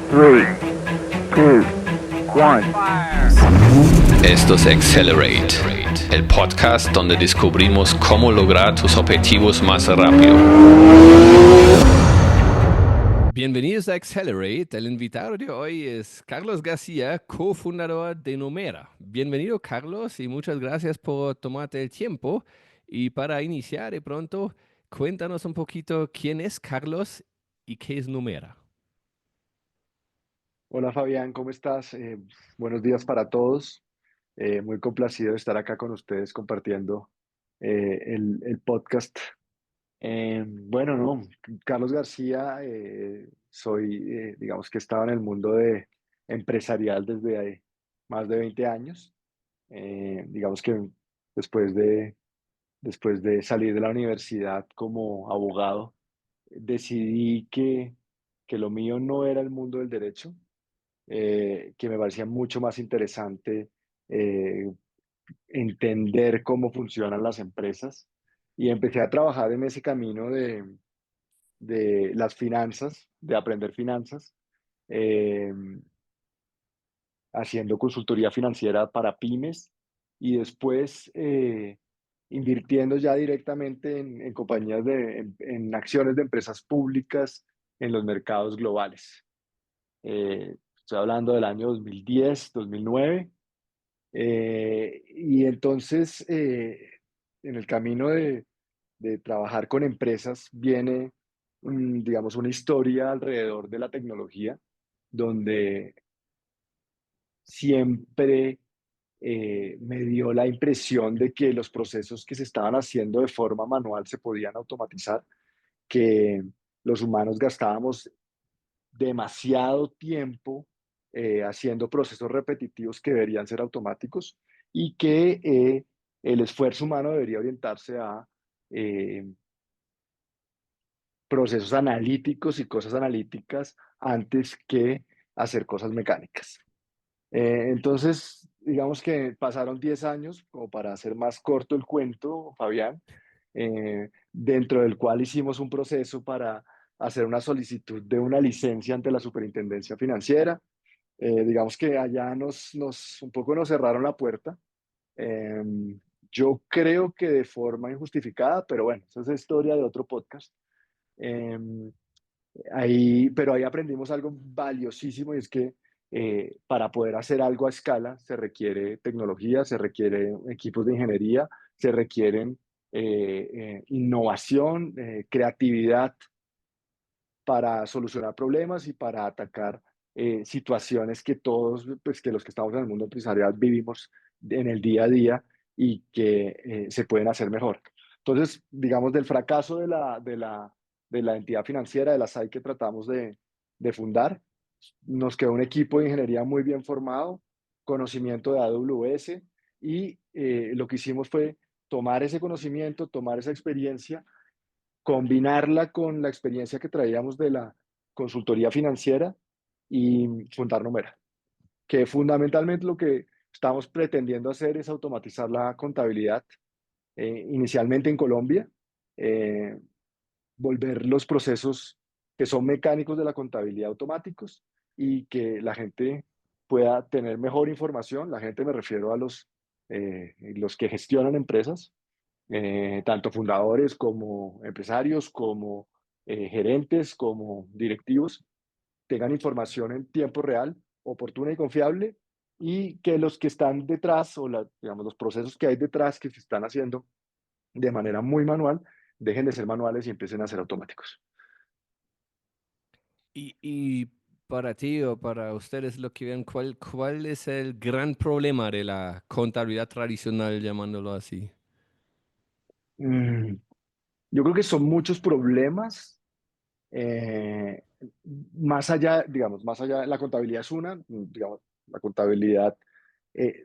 Three, two, one. Esto es Accelerate, el podcast donde descubrimos cómo lograr tus objetivos más rápido. Bienvenidos a Accelerate. El invitado de hoy es Carlos García, cofundador de Numera. Bienvenido, Carlos, y muchas gracias por tomarte el tiempo. Y para iniciar de pronto, cuéntanos un poquito quién es Carlos y qué es Numera. Hola Fabián, ¿cómo estás? Buenos días para todos. Muy complacido de estar acá con ustedes compartiendo el podcast. No, Carlos García, digamos que estaba en el mundo empresarial desde más de 20 años. Digamos que después después de salir de la universidad como abogado, decidí que lo mío no era el mundo del derecho, que me parecía mucho más interesante eh, entender cómo funcionan las empresas y empecé a trabajar en ese camino de las finanzas, de aprender finanzas, eh, haciendo consultoría financiera para pymes y después invirtiendo ya directamente en compañías en acciones de empresas públicas en los mercados globales. Estoy hablando del año 2010, 2009. Y entonces, en el camino de trabajar con empresas, viene, digamos, una historia alrededor de la tecnología, donde siempre me dio la impresión de que los procesos que se estaban haciendo de forma manual se podían automatizar, que los humanos gastábamos demasiado tiempo haciendo procesos repetitivos que deberían ser automáticos y que el esfuerzo humano debería orientarse a eh, procesos analíticos y cosas analíticas antes que hacer cosas mecánicas. Entonces, digamos que pasaron 10 años, como para hacer más corto el cuento, Fabián, dentro del cual hicimos un proceso para hacer una solicitud de una licencia ante la Superintendencia Financiera. Digamos que allá un poco nos cerraron la puerta. Eh, yo creo que de forma injustificada, pero bueno, esa es la historia de otro podcast. Eh, pero ahí aprendimos algo valiosísimo y es que para poder hacer algo a escala se requiere tecnología, se requieren equipos de ingeniería, se requieren innovación, creatividad para solucionar problemas y para atacar situaciones que todos, pues que los que estamos en el mundo empresarial vivimos en el día a día y que se pueden hacer mejor. Entonces, digamos, del fracaso de la entidad financiera, de la SAI que tratamos de fundar, nos quedó un equipo de ingeniería muy bien formado, conocimiento de AWS y lo que hicimos fue tomar ese conocimiento, tomar esa experiencia, combinarla con la experiencia que traíamos de la consultoría financiera y fundar Numera, que fundamentalmente lo que estamos pretendiendo hacer es automatizar la contabilidad, inicialmente en Colombia, eh, volver los procesos que son mecánicos de la contabilidad automáticos y que la gente pueda tener mejor información. La gente, me refiero a los que gestionan empresas, tanto fundadores como empresarios, como gerentes, como directivos, tengan información en tiempo real, oportuna y confiable, y que los que están detrás, digamos, los procesos que hay detrás que se están haciendo de manera muy manual, dejen de ser manuales y empiecen a ser automáticos. Y para ti o para ustedes lo que ven, ¿cuál es el gran problema de la contabilidad tradicional, llamándolo así? Mm, yo creo que son muchos problemas. Eh, Más allá, digamos, más allá, la contabilidad es digamos, la contabilidad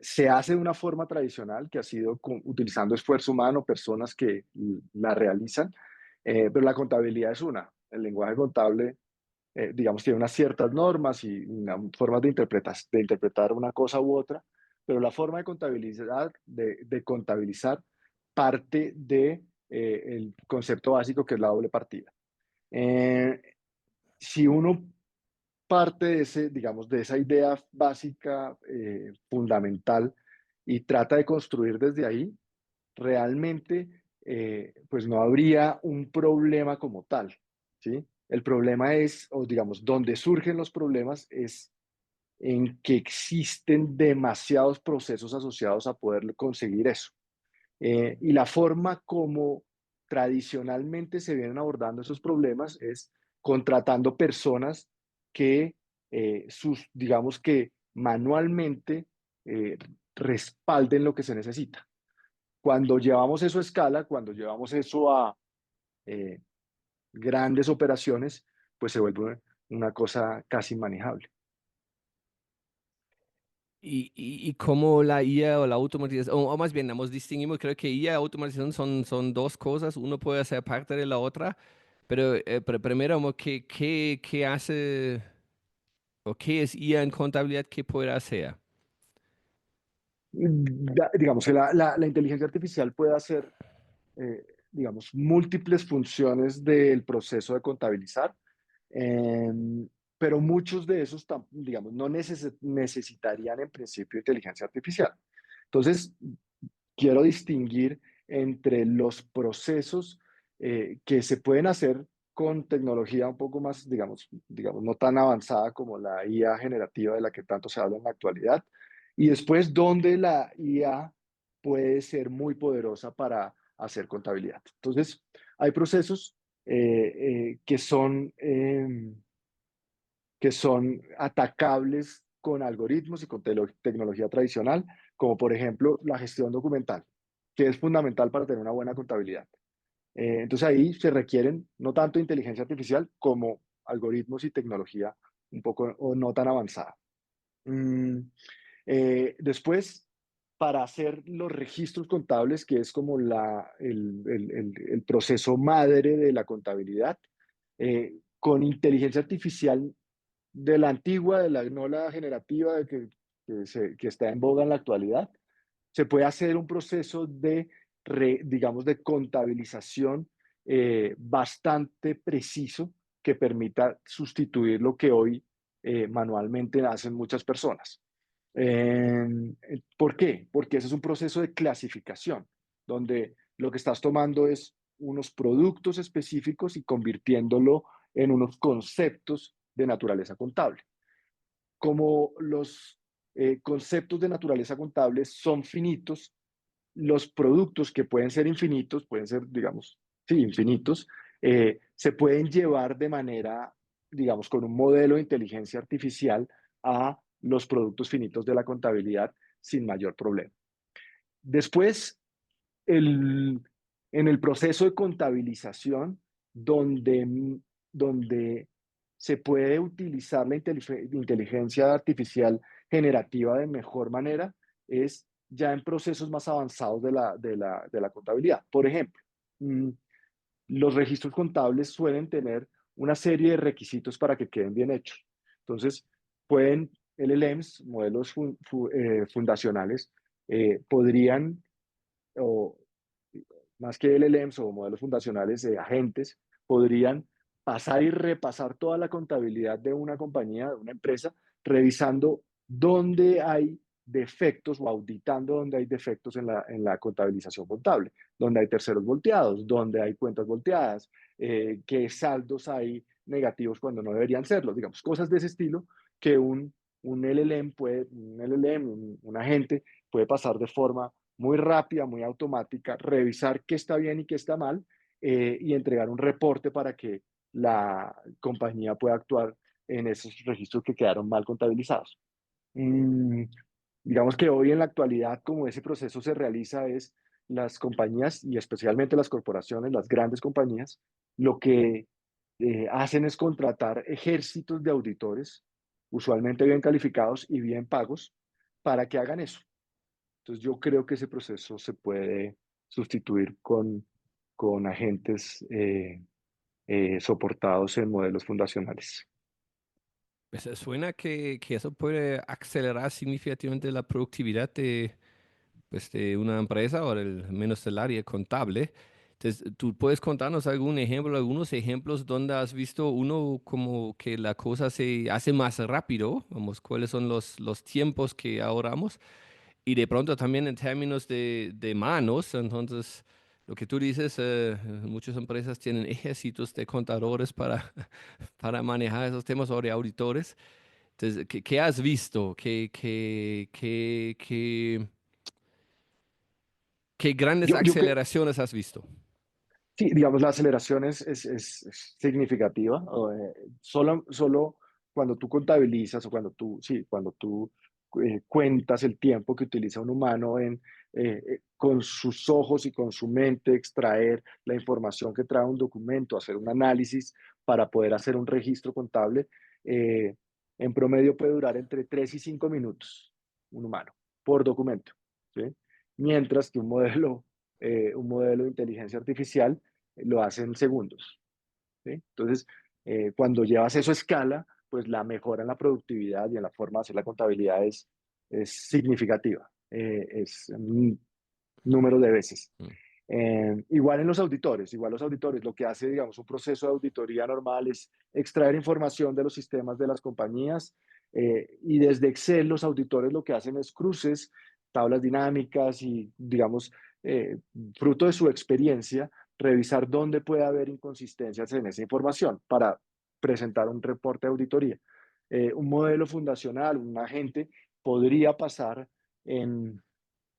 se hace de una forma tradicional que ha sido utilizando esfuerzo humano, personas que la realizan, pero la contabilidad es el lenguaje contable, digamos, tiene unas ciertas normas y formas de interpretar una cosa u otra, pero la forma de de contabilizar parte de el concepto básico que es la doble partida. Eh, si uno parte de ese, digamos, de esa idea básica, fundamental, y trata de construir desde ahí, realmente, pues no habría un problema como tal, ¿sí? El problema es, o digamos, donde surgen los problemas es en que existen demasiados procesos asociados a poder conseguir eso. Y la forma como tradicionalmente se vienen abordando esos problemas es contratando personas que, digamos que manualmente eh, respalden lo que se necesita. Cuando llevamos eso a escala, cuando llevamos eso a eh, grandes operaciones, pues se vuelve una cosa casi inmanejable. Y cómo la IA o la automatización, o más bien, vamos, distinguimos, creo que IA y automatización son dos cosas, uno puede ser parte de la otra, pero primero, como, ¿qué hace o qué es IA en contabilidad que puede hacer? Digamos que la inteligencia artificial puede hacer, digamos, múltiples funciones del proceso de contabilizar, em, pero muchos de esos, digamos, no necesitarían en principio inteligencia artificial. Entonces, quiero distinguir entre los procesos que se pueden hacer con tecnología un poco más, digamos, no tan avanzada como la IA generativa de la que tanto se habla en la actualidad, y después donde la IA puede ser muy poderosa para hacer contabilidad. Entonces, hay procesos que son atacables con algoritmos y con tecnología tradicional, como por ejemplo la gestión documental, que es fundamental para tener una buena contabilidad. Entonces ahí se requieren no tanto inteligencia artificial como algoritmos y tecnología un poco o no tan avanzada. Mm, Después, para hacer los registros contables, que es como el proceso madre de la contabilidad, con inteligencia artificial de la antigua, no la generativa que está en boga en la actualidad, se puede hacer un proceso de, digamos, de contabilización bastante preciso que permita sustituir lo que hoy manualmente hacen muchas personas. ¿Por qué? Porque ese es un proceso de clasificación, donde lo que estás tomando es unos productos específicos y convirtiéndolo en unos conceptos de naturaleza contable. Como los conceptos de naturaleza contable son finitos, los productos que pueden ser infinitos, pueden ser, digamos, sí, infinitos, se pueden llevar de manera, digamos, con un modelo de inteligencia artificial a los productos finitos de la contabilidad sin mayor problema. Después, el, en el proceso de contabilización, donde se puede utilizar la inteligencia artificial generativa de mejor manera, es ya en procesos más avanzados de la contabilidad. Por ejemplo, los registros contables suelen tener una serie de requisitos para que queden bien hechos. Entonces, pueden LLMs, modelos fundacionales, podrían, o más que LLMs o modelos fundacionales de agentes, podrían pasar y repasar toda la contabilidad de una compañía, de una empresa, revisando dónde hay defectos o auditando dónde hay defectos en la contabilización contable, dónde hay terceros volteados, dónde hay cuentas volteadas, qué saldos hay negativos cuando no deberían serlo, digamos, cosas de ese estilo que un agente puede pasar de forma muy rápida, muy automática, revisar qué está bien y qué está mal, y entregar un reporte para que la compañía pueda actuar en esos registros que quedaron mal contabilizados. Mm, digamos que hoy en la actualidad, como ese proceso se realiza, es las compañías y especialmente las corporaciones, las grandes compañías, lo que hacen es contratar ejércitos de auditores, usualmente bien calificados y bien pagos, para que hagan eso. Entonces yo creo que ese proceso se puede sustituir con agentes soportados en modelos fundacionales. Pues suena que eso puede acelerar significativamente la productividad de, pues, de una empresa o menos del área contable. Entonces, ¿tú puedes contarnos algún ejemplo, algunos ejemplos donde has visto uno como que la cosa se hace más rápido? Vamos, ¿cuáles son los tiempos que ahorramos? Y de pronto también en términos de manos, entonces, lo que tú dices, muchas empresas tienen ejércitos de contadores para, para manejar esos temas o de auditores. Entonces, ¿qué has visto? ¿Qué grandes Yo que, aceleraciones has visto? sí, digamos, la aceleración es significativa. Solo cuando tú contabilizas o cuando tú cuentas el tiempo que utiliza un humano con sus ojos y con su mente extraer la información que trae un documento, hacer un análisis para poder hacer un registro contable, eh, en promedio puede durar entre 3 y 5 minutos un humano por documento, ¿sí? Mientras que un modelo de inteligencia artificial lo hace en segundos, ¿sí? Entonces, cuando llevas eso a escala, pues la mejora en la productividad y en la forma de hacer la contabilidad es significativa, es un número de veces. Mm. Igual los auditores, lo que hace, digamos, un proceso de auditoría normal es extraer información de los sistemas de las compañías, y desde Excel los auditores lo que hacen es cruces, tablas dinámicas y, digamos, eh, fruto de su experiencia, revisar dónde puede haber inconsistencias en esa información para presentar un reporte de auditoría. Un modelo fundacional, un agente, podría pasar en,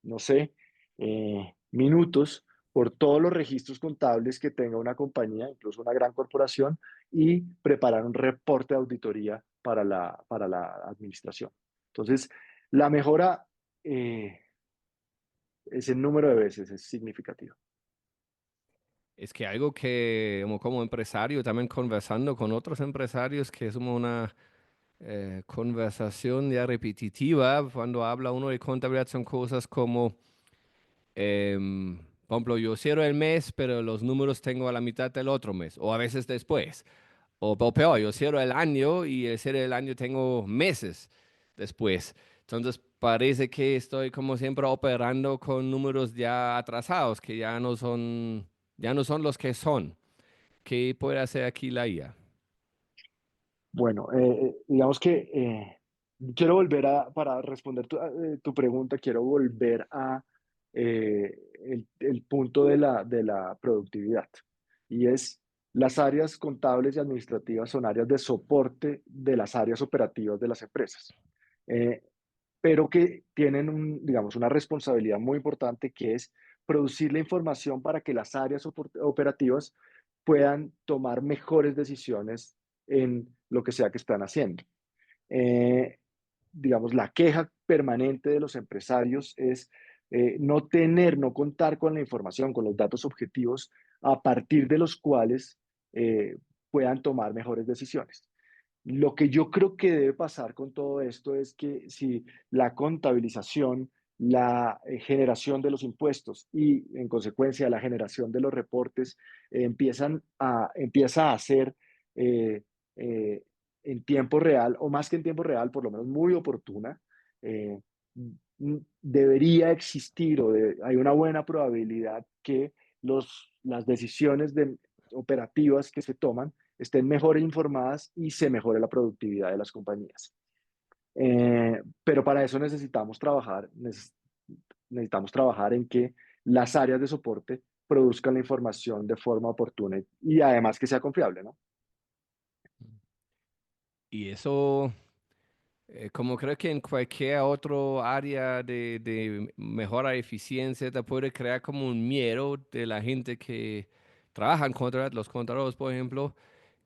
no sé, minutos por todos los registros contables que tenga una compañía, incluso una gran corporación, y preparar un reporte de auditoría para la administración. Entonces, la mejora, eh, ese número de veces es significativo. Es que algo que como empresario, también conversando con otros empresarios, que es como una conversación ya repetitiva, cuando habla uno de contabilidad son cosas como, por ejemplo, yo cierro el mes, pero los números tengo a la mitad del otro mes, o a veces después. O peor, yo cierro el año y el cierre del año tengo meses después. Entonces parece que estoy como siempre operando con números ya atrasados, que ya no son los que son. ¿Qué puede hacer aquí la IA? Bueno, digamos que para responder tu pregunta, quiero volver a el punto de la productividad. Y es, las áreas contables y administrativas son áreas de soporte de las áreas operativas de las empresas. Eh, pero que tienen digamos, una responsabilidad muy importante, que es producir la información para que las áreas operativas puedan tomar mejores decisiones en lo que sea que están haciendo. Eh, digamos, la queja permanente de los empresarios es no contar con la información, con los datos objetivos a partir de los cuales puedan tomar mejores decisiones. Lo que yo creo que debe pasar con todo esto es que si la contabilización, la generación de los impuestos y en consecuencia la generación de los reportes empieza a ser eh, eh, en tiempo real, o más que en tiempo real, por lo menos muy oportuna, eh, debería existir hay una buena probabilidad que las decisiones operativas que se toman estén mejor informadas y se mejore la productividad de las compañías. Pero para eso necesitamos trabajar en que las áreas de soporte produzcan la información de forma oportuna y además que sea confiable, ¿no? Y eso, como creo que en cualquier otro área de mejora de eficiencia, te puede crear como un miedo de la gente que trabaja en contabilidad, los contadores, por ejemplo,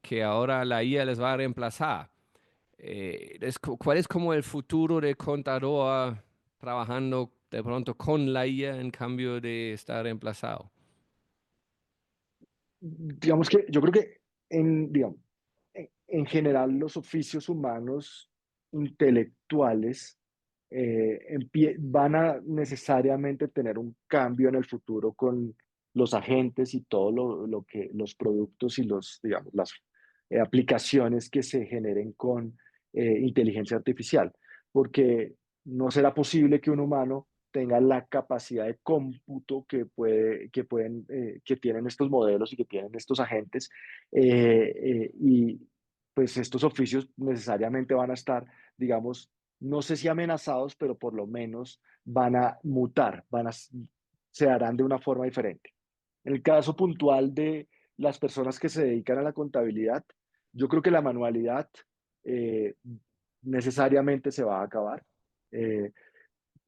que ahora la IA les va a reemplazar. ¿Cuál es como el futuro de contador trabajando de pronto con la IA en cambio de estar reemplazado? Digamos que yo creo que digamos, en general los oficios humanos intelectuales van a necesariamente tener un cambio en el futuro con los agentes y todo lo que los productos y digamos, las aplicaciones que se generen con inteligencia artificial, porque no será posible que un humano tenga la capacidad de cómputo que tienen estos modelos y que tienen estos agentes. Y pues estos oficios necesariamente van a estar, digamos, no sé si amenazados, pero por lo menos van a mutar, se harán de una forma diferente. En el caso puntual de las personas que se dedican a la contabilidad, yo creo que la manualidad eh, necesariamente se va a acabar. Eh,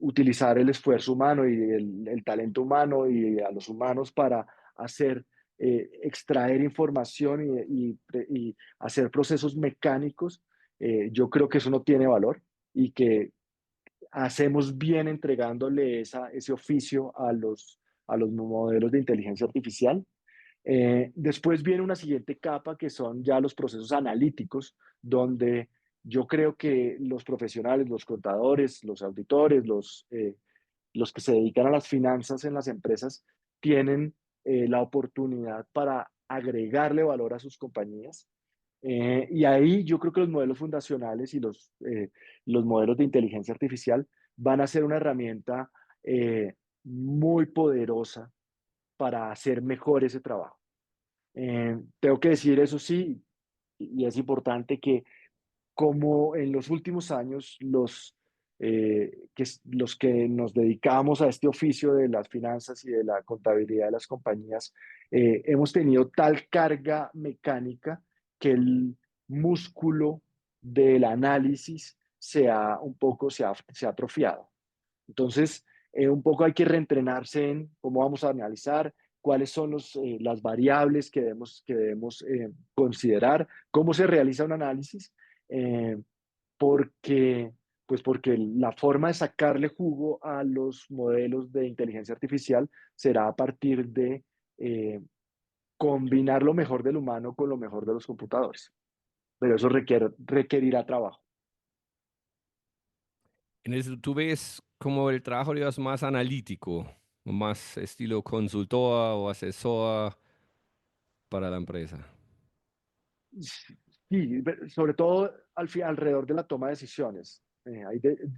Utilizar el esfuerzo humano y el talento humano y a los humanos para hacer, extraer información y hacer procesos mecánicos, yo creo que eso no tiene valor y que hacemos bien entregándole ese oficio a los modelos de inteligencia artificial. Después viene una siguiente capa que son ya los procesos analíticos, donde yo creo que los profesionales, los contadores, los auditores, los que se dedican a las finanzas en las empresas, tienen la oportunidad para agregarle valor a sus compañías. Y ahí yo creo que los modelos fundacionales y los modelos de inteligencia artificial van a ser una herramienta muy poderosa para hacer mejor ese trabajo. Tengo que decir eso sí, y es importante que como en los últimos años los que nos dedicamos a este oficio de las finanzas y de la contabilidad de las compañías, hemos tenido tal carga mecánica que el músculo del análisis se ha atrofiado. Entonces, un poco hay que reentrenarse en cómo vamos a analizar, cuáles son las variables que debemos considerar, cómo se realiza un análisis, eh, porque, porque la forma de sacarle jugo a los modelos de inteligencia artificial será a partir de combinar lo mejor del humano con lo mejor de los computadores. Pero eso requerirá trabajo. En eso tú ves como el trabajo, digamos, más analítico, más estilo consultor o asesor para la empresa. Sí, sobre todo alrededor de la toma de decisiones.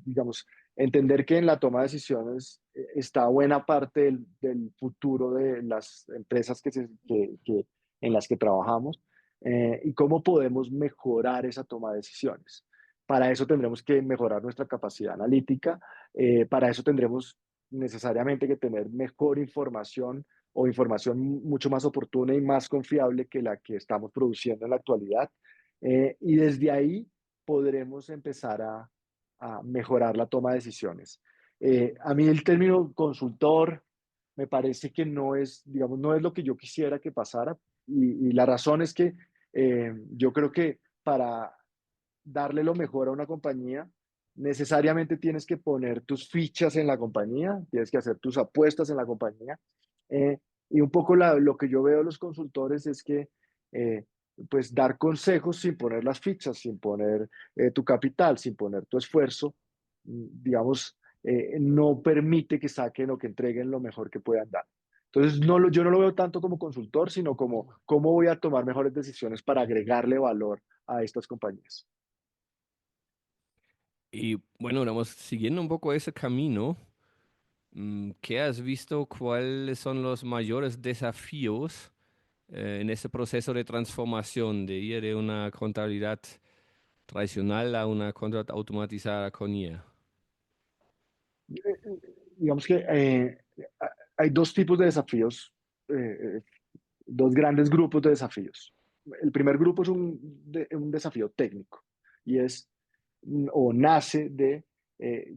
Digamos, entender que en la toma de decisiones está buena parte del futuro de las empresas en las que trabajamos, y cómo podemos mejorar esa toma de decisiones. Para eso tendremos que mejorar nuestra capacidad analítica, para eso tendremos necesariamente que tener mejor información o información mucho más oportuna y más confiable que la que estamos produciendo en la actualidad. Y desde ahí podremos empezar a mejorar la toma de decisiones. A mí el término consultor me parece que no es, digamos, no es lo que yo quisiera que pasara, y la razón es que yo creo que para darle lo mejor a una compañía, necesariamente tienes que poner tus fichas en la compañía, tienes que hacer tus apuestas en la compañía. Eh, y un poco lo que yo veo de los consultores es que, eh, pues, dar consejos sin poner las fichas, sin poner tu capital, sin poner tu esfuerzo, digamos, no permite que saquen o que entreguen lo mejor que puedan dar. Entonces, yo no lo veo tanto como consultor, sino como cómo voy a tomar mejores decisiones para agregarle valor a estas compañías. Y bueno, vamos siguiendo un poco ese camino. ¿Qué has visto? ¿Cuáles son los mayores desafíos en ese proceso de transformación de ir de una contabilidad tradicional a una contabilidad automatizada con IA? Digamos que hay dos tipos de desafíos, dos grandes grupos de desafíos. El primer grupo es un desafío técnico y o nace de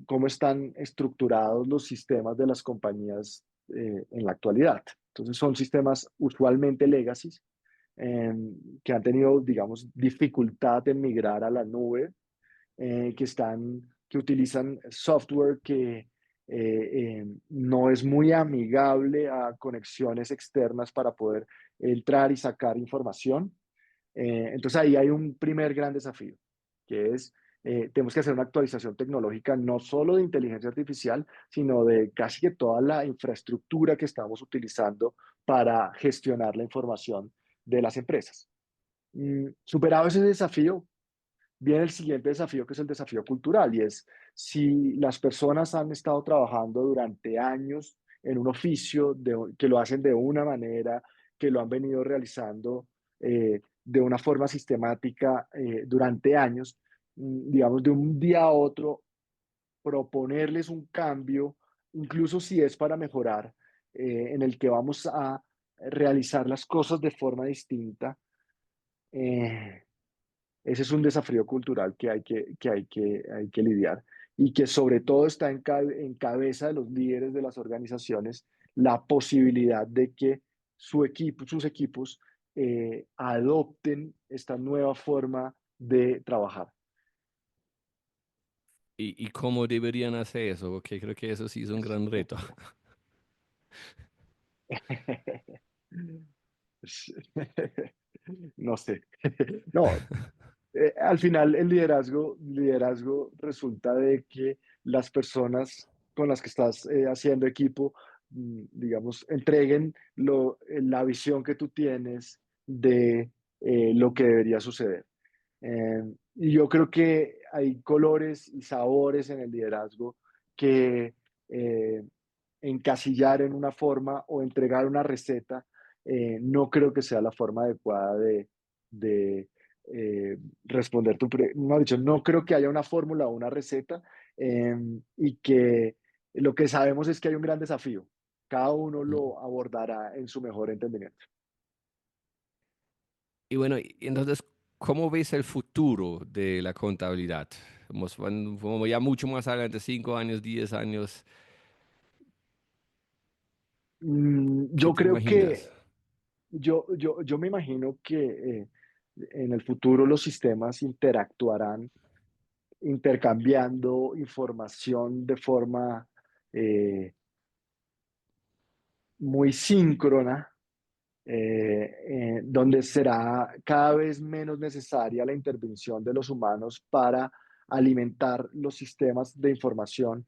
cómo están estructurados los sistemas de las compañías en la actualidad. Entonces son sistemas usualmente legacy, eh, que han tenido, digamos, dificultad en migrar a la nube, que utilizan software que no es muy amigable a conexiones externas para poder entrar y sacar información. Entonces ahí hay un primer gran desafío, que es, tenemos que hacer una actualización tecnológica no solo de inteligencia artificial, sino de casi que toda la infraestructura que estamos utilizando para gestionar la información de las empresas. Superado ese desafío, viene el siguiente desafío, que es el desafío cultural, y es si las personas han estado trabajando durante años en un oficio que lo hacen de una manera, que lo han venido realizando de una forma sistemática durante años, digamos, de un día a otro, proponerles un cambio, incluso si es para mejorar, en el que vamos a realizar las cosas de forma distinta. eh, Ese es un desafío cultural hay que lidiar y que sobre todo está en cabeza de los líderes de las organizaciones la posibilidad de que sus equipos adopten esta nueva forma de trabajar. ¿Y cómo deberían hacer eso? Porque creo que eso sí es un gran reto. No sé. No, al final el liderazgo resulta de que las personas con las que estás haciendo equipo, digamos, entreguen la visión que tú tienes de lo que debería suceder. Y yo creo que hay colores y sabores en el liderazgo que eh, encasillar en una forma o entregar una receta, no creo que sea la forma adecuada de responder no, dicho, no creo que haya una fórmula o una receta, y que lo que sabemos es que hay un gran desafío. Cada uno lo abordará en su mejor entendimiento. Y bueno, y entonces, ¿cómo ves el futuro de la contabilidad? Como ya mucho más adelante, 5 años, 10 años, ¿qué Yo te creo imaginas? que yo me imagino que en el futuro los sistemas interactuarán intercambiando información de forma eh, muy síncrona, donde será cada vez menos necesaria la intervención de los humanos para alimentar los sistemas de información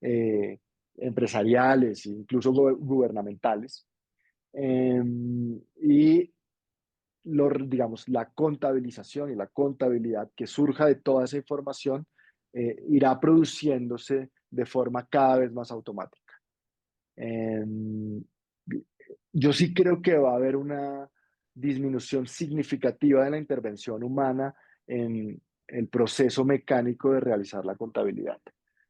eh, empresariales e incluso gubernamentales. Y digamos, la contabilización y la contabilidad que surja de toda esa información irá produciéndose de forma cada vez más automática. Eh, yo sí creo que va a haber una disminución significativa de la intervención humana en el proceso mecánico de realizar la contabilidad.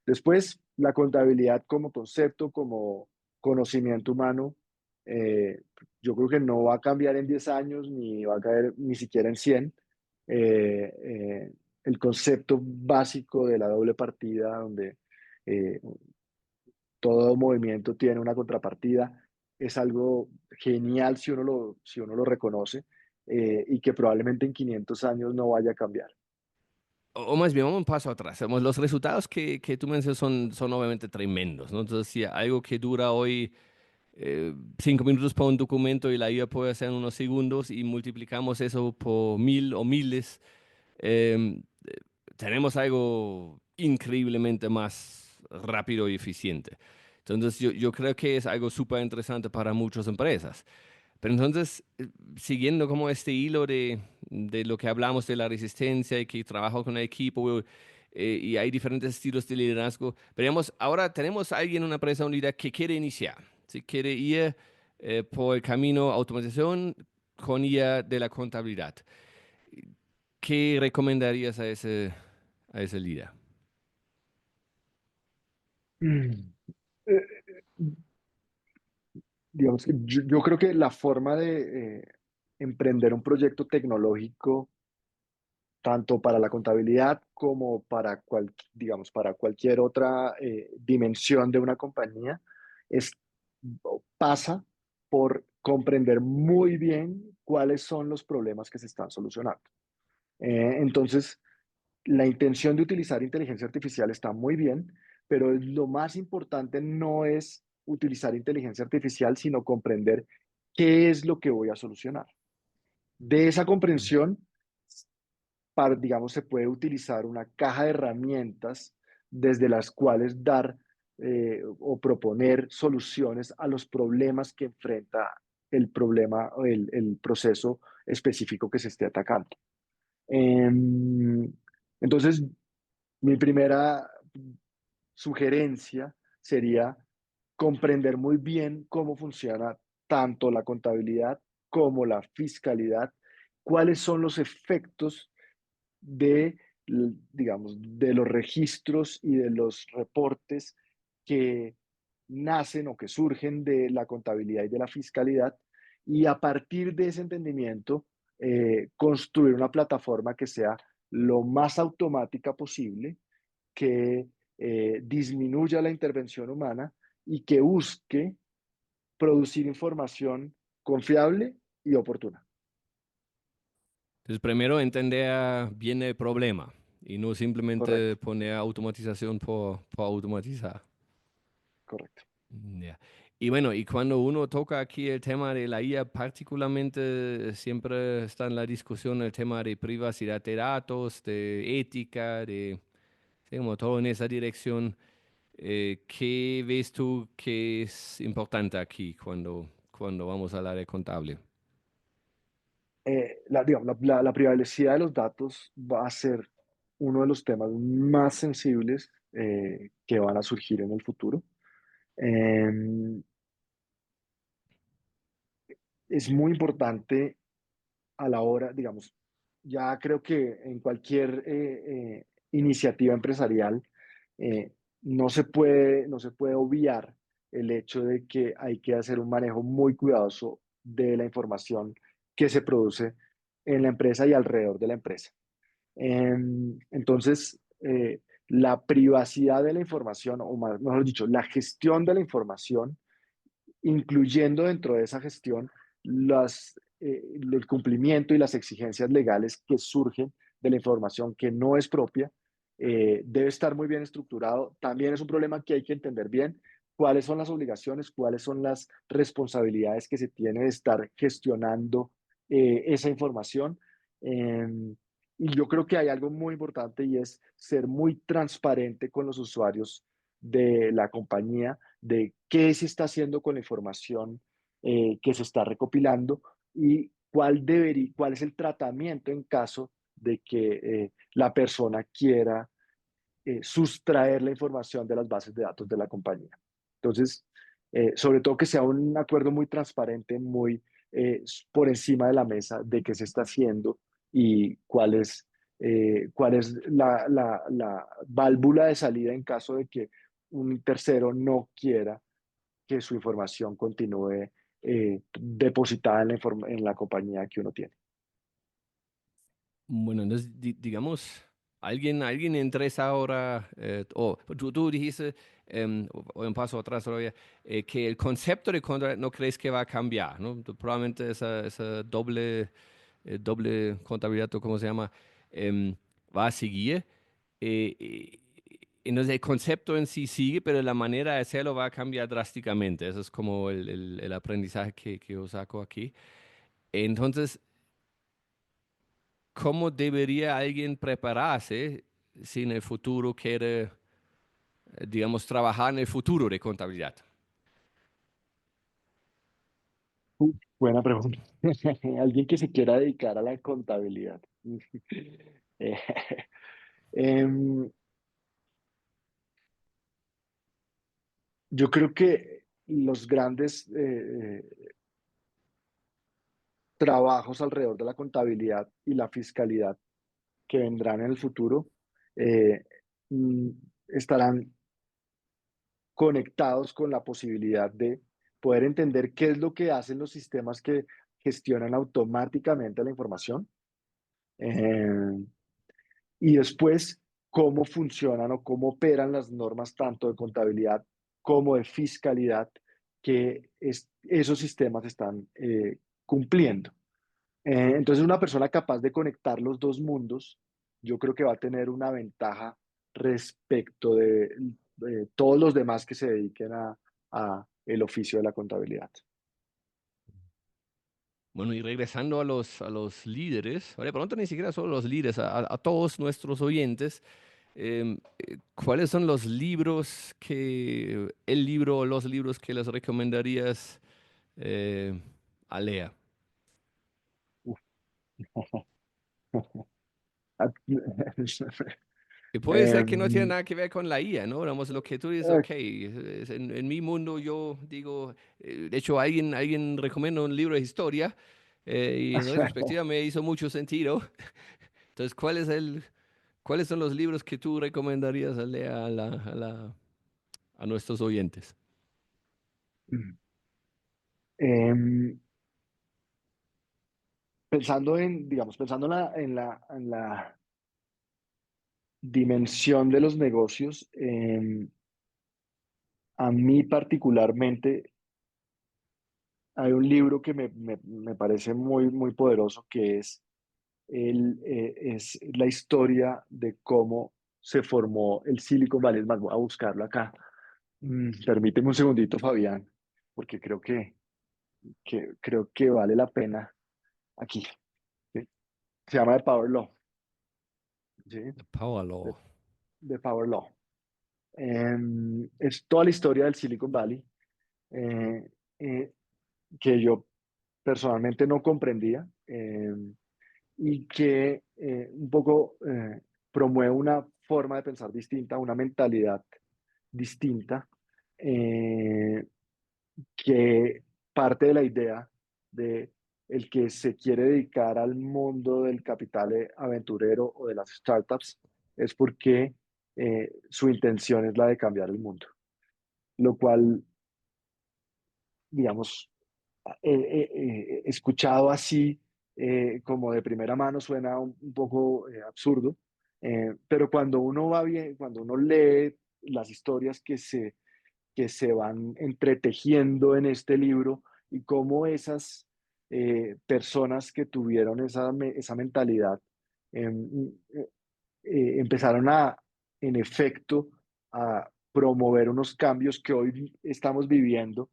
Después, la contabilidad como concepto, como conocimiento humano, eh, yo creo que no va a cambiar en 10 años, ni va a caer ni siquiera en 100. Eh, eh, el concepto básico de la doble partida, donde eh, todo movimiento tiene una contrapartida, es algo genial si uno lo reconoce, y que probablemente en 500 años no vaya a cambiar. O más bien, vamos un paso atrás. Los resultados que tú mencionas son obviamente tremendos, ¿no? Entonces, si algo que dura hoy 5 minutos para un documento y la IA puede hacer en unos segundos y multiplicamos eso por 1000 o miles, tenemos algo increíblemente más rápido y eficiente. Entonces, yo creo que es algo súper interesante para muchas empresas. Pero entonces, siguiendo como este hilo de lo que hablamos de la resistencia y que trabajo con el equipo, y hay diferentes estilos de liderazgo, veamos, ahora tenemos a alguien, una empresa, un líder que quiere iniciar, si quiere ir por el camino automatización con IA de la contabilidad. ¿Qué recomendarías a ese líder? Mm. Eh, digamos que yo creo que la forma de emprender un proyecto tecnológico, tanto para la contabilidad como digamos, para cualquier otra dimensión de una compañía, es, pasa por comprender muy bien cuáles son los problemas que se están solucionando. Entonces, la intención de utilizar inteligencia artificial está muy bien, pero lo más importante no es utilizar inteligencia artificial, sino comprender qué es lo que voy a solucionar. De esa comprensión, digamos, se puede utilizar una caja de herramientas desde las cuales dar o proponer soluciones a los problemas que enfrenta el problema o el proceso específico que se esté atacando. Em, Entonces, mi primera sugerencia sería comprender muy bien cómo funciona tanto la contabilidad como la fiscalidad, cuáles son los efectos de, digamos, de los registros y de los reportes que nacen o que surgen de la contabilidad y de la fiscalidad, y a partir de ese entendimiento, construir una plataforma que sea lo más automática posible, que disminuya la intervención humana y que busque producir información confiable y oportuna. Entonces, primero entender bien el problema y no simplemente Correcto, poner automatización por automatizar. correcto. Ya. Y bueno, y cuando uno toca aquí el tema de la IA, particularmente siempre está en la discusión el tema de privacidad de datos, de ética, de, sí, como todo en esa dirección. ¿Qué ves tú que es importante aquí cuando vamos a hablar de contable? Digamos, la privacidad de los datos va a ser uno de los temas más sensibles que van a surgir en el futuro. Eh, es muy importante a la hora, digamos, ya creo que en cualquier iniciativa empresarial eh, no se puede obviar el hecho de que hay que hacer un manejo muy cuidadoso de la información que se produce en la empresa y alrededor de la empresa. Entonces, la privacidad de la información, o mejor dicho, la gestión de la información, incluyendo dentro de esa gestión el cumplimiento y las exigencias legales que surgen de la información que no es propia, debe estar muy bien estructurado. También es un problema que hay que entender bien cuáles son las obligaciones, cuáles son las responsabilidades que se tiene de estar gestionando esa información. Eh, y yo creo que hay algo muy importante y es ser muy transparente con los usuarios de la compañía de qué se está haciendo con la información que se está recopilando y cuál es el tratamiento en caso de que la persona quiera sustraer la información de las bases de datos de la compañía. Entonces, sobre todo que sea un acuerdo muy transparente, muy por encima de la mesa de qué se está haciendo y cuál es la válvula de salida en caso de que un tercero no quiera que su información continúe depositada en en la compañía que uno tiene. Bueno, entonces, digamos, alguien entre esa hora, o tú dijiste, o un paso atrás todavía, que el concepto de contabilidad no crees que va a cambiar, ¿no? Probablemente esa doble contabilidad, o ¿cómo se llama? Va a seguir. Entonces, el concepto en sí sigue, pero la manera de hacerlo va a cambiar drásticamente. Eso es como el aprendizaje que yo saco aquí. Entonces, ¿cómo debería alguien prepararse si en el futuro quiere, digamos, trabajar en el futuro de contabilidad? Buena pregunta. Alguien que se quiera dedicar a la contabilidad. Eh, em, yo creo que los grandes trabajos alrededor de la contabilidad y la fiscalidad que vendrán en el futuro eh, mm, estarán conectados con la posibilidad de poder entender qué es lo que hacen los sistemas que gestionan automáticamente la información eh, y después cómo funcionan o cómo operan las normas tanto de contabilidad como de fiscalidad que esos sistemas están cumpliendo. Entonces, una persona capaz de conectar los dos mundos, yo creo que va a tener una ventaja respecto de todos los demás que se dediquen a el oficio de la contabilidad. Bueno, y regresando a los líderes, de pronto ni siquiera solo los líderes, a todos nuestros oyentes, ¿cuáles son los libros el libro o los libros que les recomendarías a leer? Uf. Ah, Y puede ser que no tiene em, nada que ver con la IA, ¿no? Digamos, lo que tú dices, ok, en mi mundo yo digo, de hecho alguien recomendó un libro de historia y en retrospectiva me hizo mucho sentido. Entonces, ¿cuáles son los libros que tú recomendarías a leer a nuestros oyentes? em, pensando en, digamos, pensando en la dimensión de los negocios, a mí particularmente hay un libro que me parece muy poderoso, que es la historia de cómo se formó el Silicon Valley. Es más, voy a buscarlo acá. Permíteme un segundito, Fabián, porque creo que vale la pena aquí. ¿Sí? Se llama The Power Law. ¿Sí? The Power Law. The Power Law. Es toda la historia del Silicon Valley, eh, eh, que yo personalmente no comprendía, y que un poco promueve una forma de pensar distinta, una mentalidad distinta, eh, que parte de la idea de el que se quiere dedicar al mundo del capital aventurero o de las startups es porque su intención es la de cambiar el mundo, lo cual, digamos, escuchado así, como de primera mano, suena un poco absurdo, pero cuando uno va bien, cuando uno lee las historias que se van entretejiendo en este libro y cómo esas personas que tuvieron esa mentalidad em, empezaron en efecto, a promover unos cambios que hoy estamos viviendo,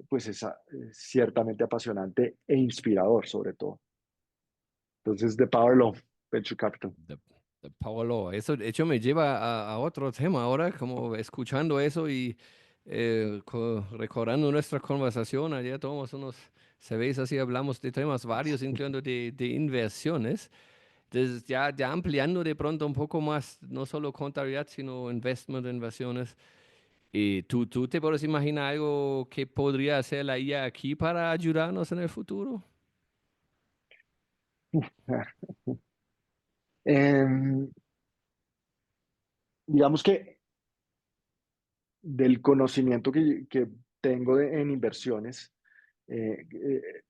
pues es ciertamente apasionante e inspirador sobre todo. Entonces, The Power Law, Venture Capital. The, the Power Law. Eso de hecho me lleva a otro tema ahora, como escuchando eso y recordando nuestra conversación. Ayer tomamos unos CVs así, hablamos de temas varios, incluyendo de inversiones. Entonces, ya ampliando de pronto un poco más, no solo contabilidad, sino investment, inversiones. ¿Y tú te puedes imaginar algo que podría hacer la IA aquí para ayudarnos en el futuro? Em, digamos que del conocimiento que tengo en inversiones, eh, eh,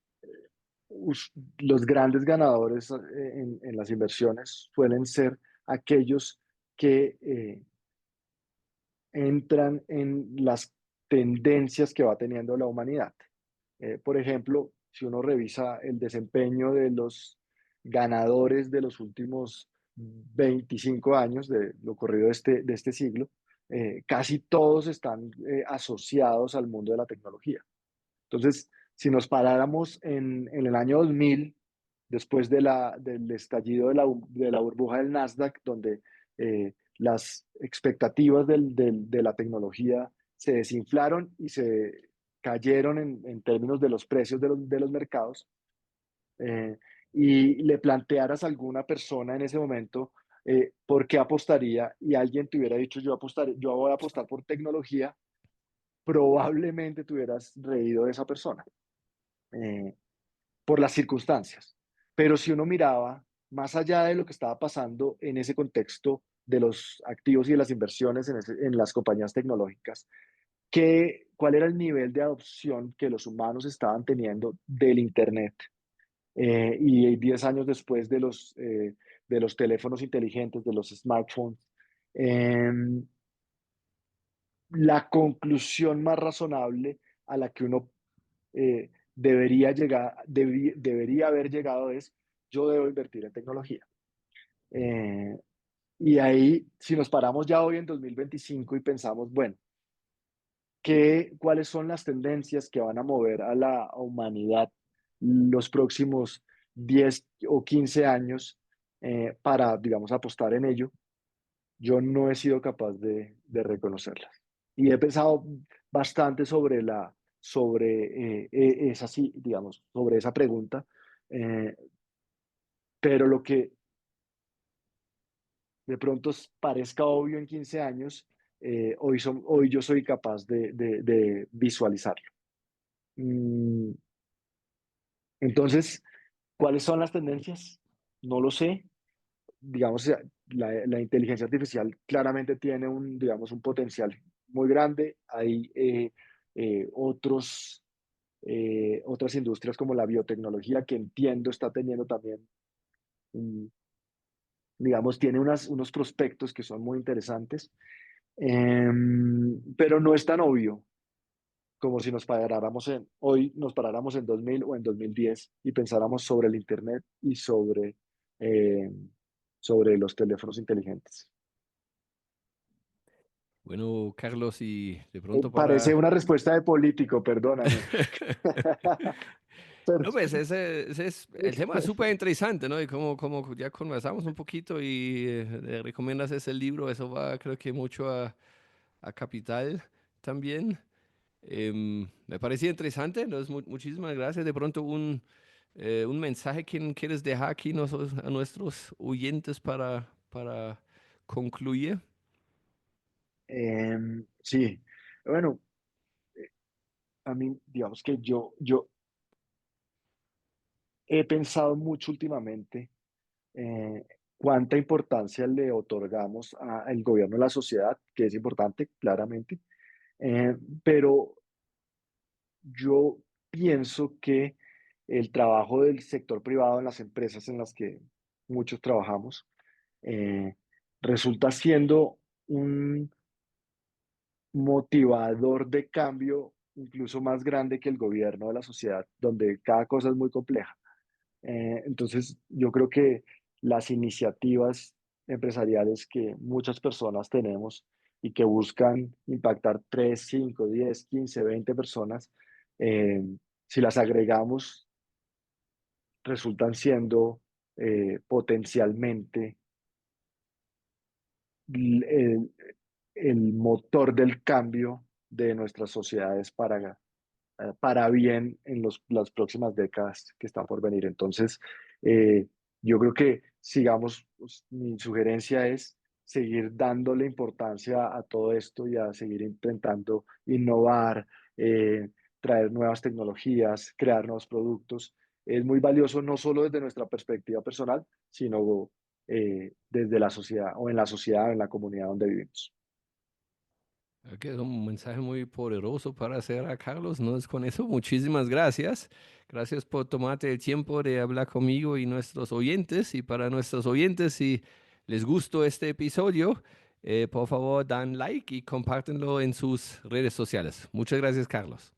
los grandes ganadores en las inversiones suelen ser aquellos que entran en las tendencias que va teniendo la humanidad. Por ejemplo, si uno revisa el desempeño de los ganadores de los últimos 25 años, de lo corrido de este siglo, casi todos están asociados al mundo de la tecnología. Entonces, si nos paráramos en el año 2000, después del estallido de la burbuja del Nasdaq, donde las expectativas de la tecnología se desinflaron y se cayeron en términos de los precios de los mercados, eh, y le plantearas a alguna persona en ese momento por qué apostaría y alguien te hubiera dicho yo voy a apostar por tecnología, probablemente te hubieras reído de esa persona, eh, por las circunstancias. Pero si uno miraba más allá de lo que estaba pasando en ese contexto de los activos y de las inversiones en las compañías tecnológicas, ¿cuál era el nivel de adopción que los humanos estaban teniendo del Internet? Y 10 años después de los teléfonos inteligentes, de los smartphones, eh, la conclusión más razonable a la que uno debería haber llegado es, yo debo invertir en tecnología. Eh, y ahí, si nos paramos ya hoy en 2025 y pensamos, bueno, ¿cuáles son las tendencias que van a mover a la humanidad los próximos 10 o 15 años, para, digamos, apostar en ello? Yo no he sido capaz de reconocerlas. Y he pensado bastante sobre esa, sí, digamos, sobre esa pregunta, eh, pero de pronto parezca obvio en 15 años, hoy yo soy capaz de visualizarlo. Mm, entonces, ¿cuáles son las tendencias? No lo sé. Digamos, la inteligencia artificial claramente tiene digamos, un potencial muy grande. Hay otras industrias como la biotecnología que entiendo está teniendo también, mm, digamos, tiene unos prospectos que son muy interesantes, pero no es tan obvio como si hoy nos paráramos en 2000 o en 2010 y pensáramos sobre el Internet y eh, sobre los teléfonos inteligentes. Bueno, Carlos, y de pronto Parece para... una respuesta de político, perdóname. Pero, No, pues ese es, el tema es súper interesante, ¿no? Y como ya conversamos un poquito y recomiendas ese libro, eso va creo que mucho a Capital también. Me parecía interesante, entonces muchísimas gracias. De pronto un mensaje que quieres dejar aquí a nuestros oyentes para concluir. sí, bueno, a mí, digamos que yo he pensado mucho últimamente cuánta importancia le otorgamos al gobierno de la sociedad, que es importante, claramente, eh, pero yo pienso que el trabajo del sector privado en las empresas en las que muchos trabajamos eh, resulta siendo un motivador de cambio incluso más grande que el gobierno de la sociedad, donde cada cosa es muy compleja. Entonces, yo creo que las iniciativas empresariales que muchas personas tenemos y que buscan impactar 3 5 10 15 20 personas, eh, si las agregamos, resultan siendo potencialmente el, el motor del cambio de nuestras sociedades para bien en las próximas décadas que están por venir. Entonces, eh, yo creo que sigamos, pues, mi sugerencia es seguir dándole importancia a todo esto y a seguir intentando innovar, traer nuevas tecnologías, crear nuevos productos. Es muy valioso no solo desde nuestra perspectiva personal, sino desde la sociedad o en la comunidad donde vivimos. Creo que es un mensaje muy poderoso para hacer a Carlos. No es con eso. Muchísimas gracias. Gracias por tomarte el tiempo de hablar conmigo y nuestros oyentes. Y para nuestros oyentes, si les gustó este episodio, por favor, dan like y compártenlo en sus redes sociales. Muchas gracias, Carlos.